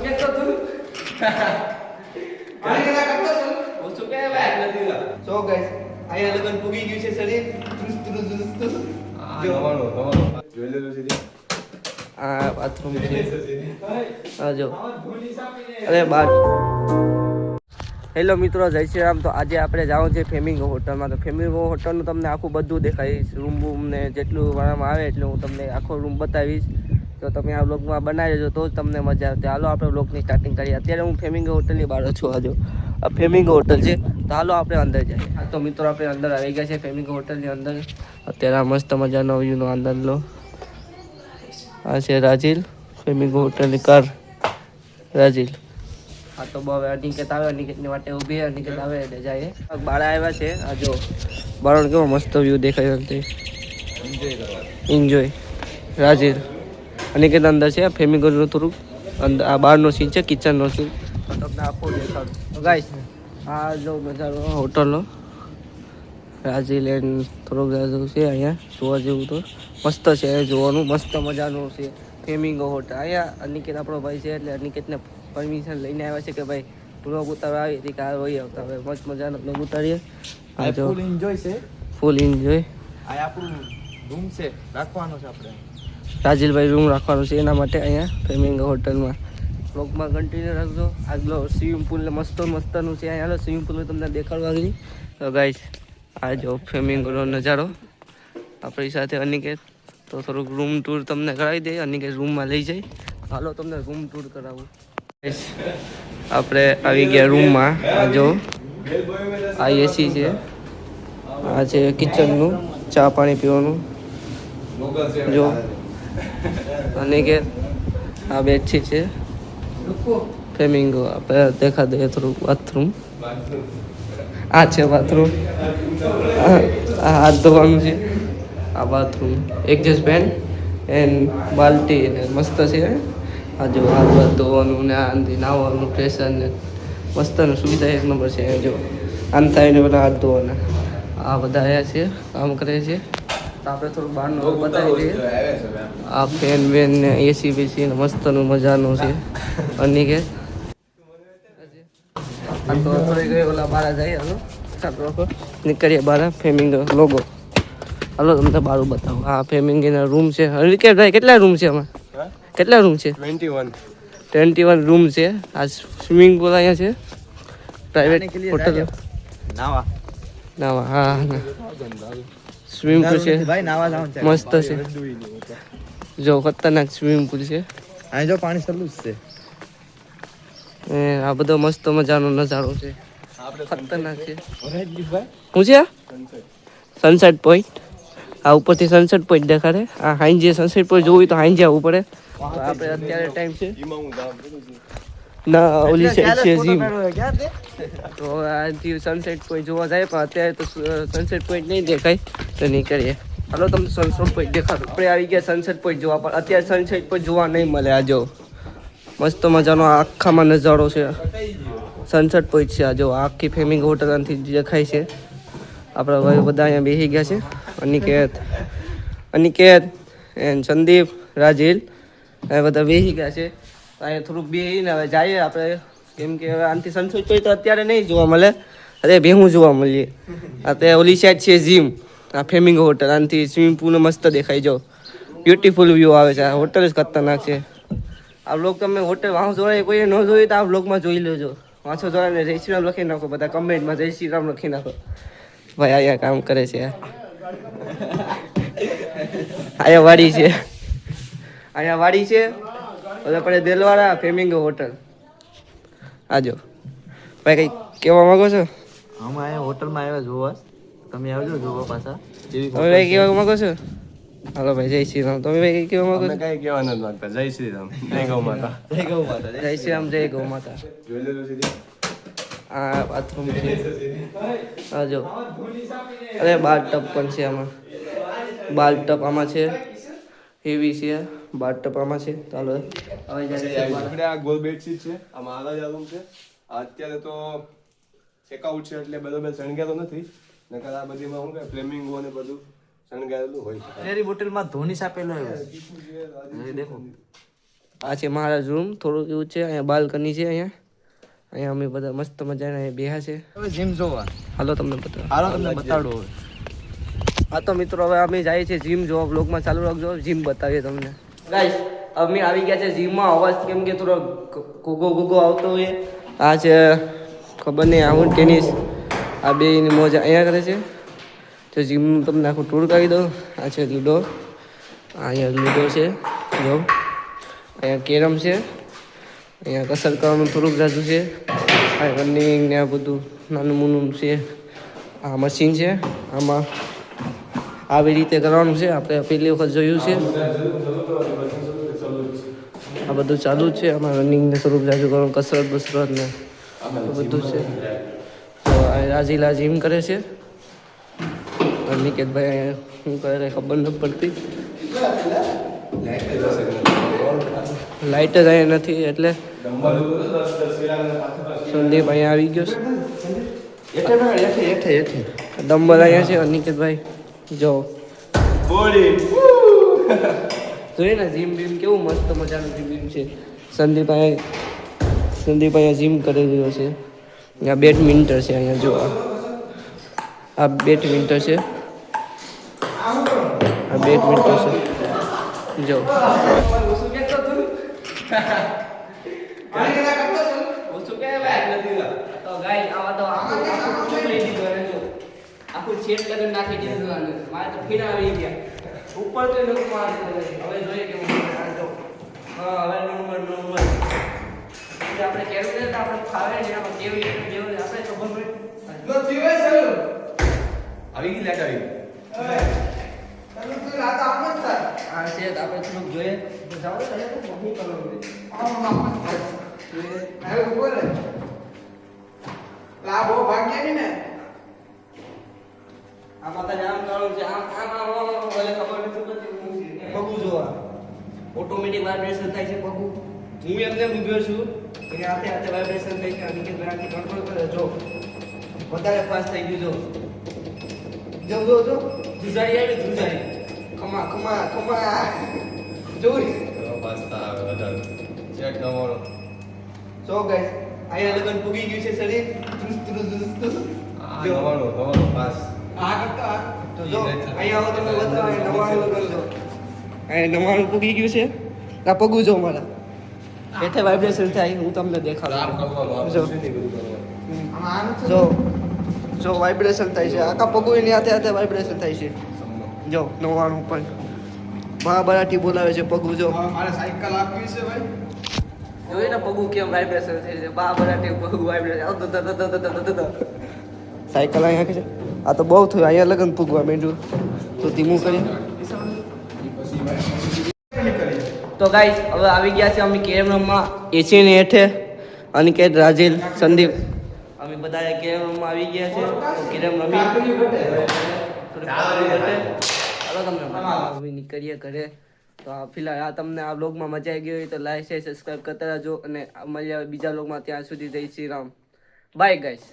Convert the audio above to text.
કેતો તું પાણી કેલા કરતો તું ઓછું કે ભાઈ નથી સો ગાઈસ આયા લગન પૂગી ગયું છે શરીર જો જોઈ લેજો સીધી આ બાથરૂમ છે આ જો અરે બાર હેલો મિત્રો, જય શ્રી રામ. તો આજે આપણે જવાનું છે ફેમિંગો હોટલમાં. તો ફેમિંગો હોટલનું તમને આખું બધું દેખાડીશ, રૂમ ને જેટલું વાળામાં આવે એટલું હું તમને આખો રૂમ બતાવીશ. તો તમે આ વ્લોગમાં બનાવી લેજો તો જ તમને મજા આવે. હાલો આપણે વ્લોગની સ્ટાર્ટિંગ કરીએ. અત્યારે હું ફેમિંગો હોટલની બહાર છું. આજો આ ફેમિંગો હોટલ છે. તો હાલો આપણે અંદર જઈએ. હા તો મિત્રો આપણે અંદર આવી ગયા છે ફેમિંગો હોટલની અંદર. અત્યારે આ મસ્ત મજાનો વ્યૂનો આનંદ લો. આ છે રાજીલ, ફેમિંગો હોટલની કાર રાજીલ. હા તો હવે અનિકેત આવે, અનિકેતની માટે ઊભી છે. અનિકેત આવે એટલે જાય. બાળા આવ્યા છે. આ જો બાળાનો કેવો મસ્ત વ્યૂ દેખાય છે. એન્જોય રાજીલ. અનિકેત અંદર છે. ફેમિંગોનું થોડુંક અંદર આ બહારનો સીન છે, કિચનનો સીન. તમને આખો દેખાડું. તો ગાઈસ આ જો નજારો હોટલનો રાજીલ એન્ડ થોડોક છે. અહીંયા જોવા જેવું તો મસ્ત છે જોવાનું. મસ્ત મજાનું છે ફેમિંગો હોટલ. અહીંયા અનિકેત આપણો ભાઈ છે એટલે અનિકેતને પરમિશન લઈને આવ્યા છે કે ભાઈ બ્લોગ ઉતારવા આવી હતી કે આ હોય આવતા. હવે મસ્ત મજાનો બ્લોગ ઉતારીએ. આ જો ફૂલ એન્જોય છે. Full enjoy. આ આપણું રૂમ છે, રાખવાનો છે આપણે. રાજીલભાઈ રૂમ રાખવાનું છે એના માટે અહીંયા ફેમિંગો હોટલમાં. બ્લોગમાં કન્ટિન્યુ રાખજો. આગલો સ્વિમિંગ પુલ મસ્તનું છે. અહીંયા સ્વિમિંગ પુલ તમને દેખાડવા ગઈ. તો ગાઈસ આ જો ફેમિંગોનો નજારો. આપણી સાથે અનિકેત તો થોડુંક રૂમ ટૂર તમને કરાવી દઈએ. અનિકેત રૂમમાં લઈ જાય. હાલો તમને રૂમ ટૂર કરાવું. આપણે આવી ગયા રૂમમાં. આ જો આ એસી છે. આ છે કિચનનું ચા પાણી પીવાનું. જો અનિકેત આ બેડશીટ છે ફેમિંગો. આપણે દેખા દઈએ થોડુંક બાથરૂમ. આ છે બાથરૂમ. આ હાથ ધોવાનું છે. આ bathroom adjust fan and Balti ને મસ્ત છે. આ જો હાથ બાથ ધોવાનું ને આનાથી નાહવાનું પ્રેશર ને મસ્તનું સુવિધા એક નંબર છે. જો આમ થાય ને પેલા હાથ ધોવાના. આ બધા આવ્યા છે કામ કરે છે. તો આપણે થોડુંક બહારનું બતાવી દઈએ. આ ફેન વેન ને એસી બેસી ને મસ્તનું મજાનું છે. અનિકેત આ તો થોડી ગઈ ઓલા બહાર જાય. હાલો ચાલો નીકળીએ બહાર. ફેમિંગો લોગો. હાલો તમને બારું બતાવું. આ ફેમિંગના રૂમ છે. અનિકેત ભાઈ કેટલા રૂમ છે આમાં? કેટલા રૂમ છે? 21 રૂમ છે. આ સ્વિમિંગ પુલ અહીંયા છે. પ્રાઇવેટ હોટલ નાવા હા સ્વિમિંગ પુલ છે. મસ્ત છે. જો ખતરનાક સ્વિમિંગ પુલ છે. અહીં જો પાણી ચાલુ જ છે. આ બધો મસ્ત મજાનો નજારો છે. ખતરનાક છે. શું છે? Sunset point. આ ઉપરથી સનસેટ પોઈન્ટ દેખાડે. આ હાઈજે સનસેટ પોઈન્ટ જોવું તો હાઈજે આવવું પડે. તો આપણે અત્યારે ટાઈમ છે ના ઓલી સાઈડ છે જીમ. તો આથી સનસેટ પોઈન્ટ જોવા જાય પણ અત્યારે તો સનસેટ પોઈન્ટ નહીં દેખાય. તો નહીં કરીએ. હાલો તમને સનસેટ પોઈન્ટ દેખાડો. આપણે આવી ગયા સનસેટ પોઈન્ટ જોવા પણ અત્યારે સનસેટ પોઈન્ટ જોવા નહીં મળે. આ જો મસ્ત મજાનો આખામાં નજારો છે. સનસેટ પોઈન્ટ છે. આ જો આખી ફેમિંગો હોટલ આનાથી દેખાય છે. આપણા ભાઈ બધા અહીંયા બેસી ગયા છે. અનિકેત એન્ડ સંદીપ રાજીલ એ બધા બેસી ગયા છે. અહીંયા થોડુંક બેસીને હવે જઈએ આપણે. કેમ કે હવે આનાથી સનસેટ પોઈન્ટ તો અત્યારે નહીં જોવા મળે. અરે ભેહું જોવા મળીએ. અત્યારે ઓલી સાઈડ છે જીમ. આ ફેમિંગો હોટલ આનાથી સ્વિમિંગ પુલ મસ્ત દેખાય. જો બ્યુટીફુલ વ્યૂ આવે છે. આ હોટલ જ ખતરનાક છે. આ વ્લોગ તમે હોટલ વાંસો જોડાય કોઈએ ન જોયું તો આ વ્લોગમાં જોઈ લેજો. વાંસો જોડાને જય શ્રી રામ લખી નાખો. બધા કમેન્ટમાં જય શ્રી રામ લખી નાખો. ભાઈ અહીંયા કામ કરે છે. અહીંયા વાડી છે. અહીંયા વાડી છે. બધા પડે દેલવાડા ફેમિંગો હોટલ. આજો ભાઈ કઈ કહેવા માંગો છો? અમે અહીંયા હોટલમાં આવ્યા જોવા. તમે આવજો જોવા પાછા. તમે કઈ કહેવા માંગો છો? હાલો ભાઈ જય શ્રી રામ. તમે ભાઈ કઈ કહેવા માંગો છો? કઈ કહેવા નથી માંગતા. જય શ્રી રામ. જય ગૌ માતા. જય ગૌ માતા. જય શ્રી રામ. જય ગૌ માતા. જોઈ લેજો સીધી આ બાથરૂમ છે. આ જો અરે બાર ટપ પણ છે આમાં. બાર ટપ આમાં છે. હેવી છે. બાર ટપ આમાં છે. ચાલો આપણે આ ગોલ બેડશીટ છે. આમાં આલા રૂમ છે. અત્યારે તો ચેકઆઉટ છે એટલે બરોબર શણગારેલો નથી. નકર આ બધીમાં હું કે ફ્લેમિંગો ને બધું શણગારેલું હોય છે. તેરી બોટલમાં ધોની સાપેલો આવ્યો છે. દેખો આ છે મારા રૂમ, થોડુંક એવું છે. અહીંયા બાલ્કની છે. અહીંયા અમે બધા મસ્ત મજાના અહીંયા બેહા છે. જીમ જોવા હાલો તમને બતાવો. હાલો તમને બતાડું હવે. હા તો મિત્રો હવે અમે જઈએ છીએ જીમ જોવા. બ્લોગમાં ચાલુ રાખજો, જીમ બતાવીએ તમને. ગાઈસ અમે આવી ગયા છે જીમમાં. અવાજ કેમ કે થોડો ગોગો આવતો હોય. આ છે ખબર નહીં આવું ટેનિસ, આ બેની મોજ અહીંયા કરે છે. તો જીમનું તમને આખું ટૂર કરી દો. આ છે લૂડો, અહીંયા લૂડો છે જો. અહીંયા કેરમ છે. અહીંયા કસરત કરવાનું થોડુંક જાજુ છે. આ રનિંગ ને આ બધું નાનું મૂનું છે. આ મશીન છે, આમાં આવી રીતે કરવાનું છે. આપણે પહેલી વખત જોયું છે. આ બધું ચાલુ જ છે. આમાં રનિંગ ને થોડુંક જાજુ કરવાનું, કસરત બસરત ને બધું છે. તો આ રાજીલા જીમ કરે છે. નિકેતભાઈ અહીંયા શું કરે ખબર નથી પડતી. લાઇટ જ અહીંયા નથી એટલે સંદીપ અહીંયા આવી ગયો છે. ડમ્બલ અહીંયા છે. નિકેતભાઈ જો જોઈએ ને જીમ બીમ કેવું મસ્ત મજાનું જીમ છે. સંદીપ અહીંયા જીમ કરી રહ્યો છે. અહીંયા બેડમિન્ટન છે. અહીંયા જો આ બેડમિન્ટન છે. આ બેડમિન્ટન છે જો. આખું છેડ લગન નાખી દીધું. મારે તો ફીણા આવી ગયા ઉપર તો લોકો મારે. હવે જોઈએ કે હા હવે નંબર આપણે કેવું છે આપણે ફાવે ને આપણે કેવી જેવું આપણે ખબર પડે. આવી ગઈ લેટ આવી આ છે આપણે થોડુંક જોઈએ તો જાઓ તો મમ્મી કરવાનું લાભો ભાગ્ય ને આમાં તો નામ કરવાનું છે. આમ ભલે ખબર નથી પડતી. પગું જોવા ઓટોમેટિક વાઇબ્રેશન થાય છે. પગું હું એમને ઊભ્યો છું એને હાથે હાથે વાઇબ્રેશન થાય છે. અને કે આખી કંટ્રોલ કરે જો વધારે ફાસ્ટ થઈ ગયું. જો જુજારી આવી જુજારી ખમા જોઈ પાસ્તા આવે વધારે ચેક નવાનો સો ગાઈસ અહીંયા લગન પૂગી ગયું છે શરીર. નવાનો પાસ તો જો અહીંયા આવો તમે બતાવો. નવાણું કરજો. અહીંયા 99 પૂગી ગયું છે. આ પગું જો મારા હેઠે વાઇબ્રેશન થાય. હું તમને દેખાડું. જો વાઇબ્રેશન થાય છે. આખા પગું એની હાથે હાથે વાઇબ્રેશન થાય છે. જો 99 પણ મહાબરાટી બોલાવે છે. પગું જો મારે સાયકલ આપવી છે ભાઈ. જોઈ ને પગું કેમ વાઇબ્રેશન થાય છે. મહાબરાટી પગું વાઇબ્રેશન સાયકલ અહીંયા છે. આ તો બહુ થયું. અહીંયા લગન પૂગવા માંડ્યું તો ધીમું કરી. તો ગાઈસ હવે આવી ગયા છે અમે કેરમ રમવા. એસી ને હેઠે અનિકેત, રાજેલ, સંદીપ અમે બધા કેરમ રમવા આવી ગયા છે. તો કેરમ રમી તમને નીકળીએ ઘરે. તો ફિલહાલ આ તમને આ બ્લોગમાં મજા આવી ગઈ હોય તો લાઈક શેર સબસ્ક્રાઈબ કરતા રહેજો. અને મળ્યા બીજા બ્લોગમાં. ત્યાં સુધી જય શ્રી રામ. Bye guys.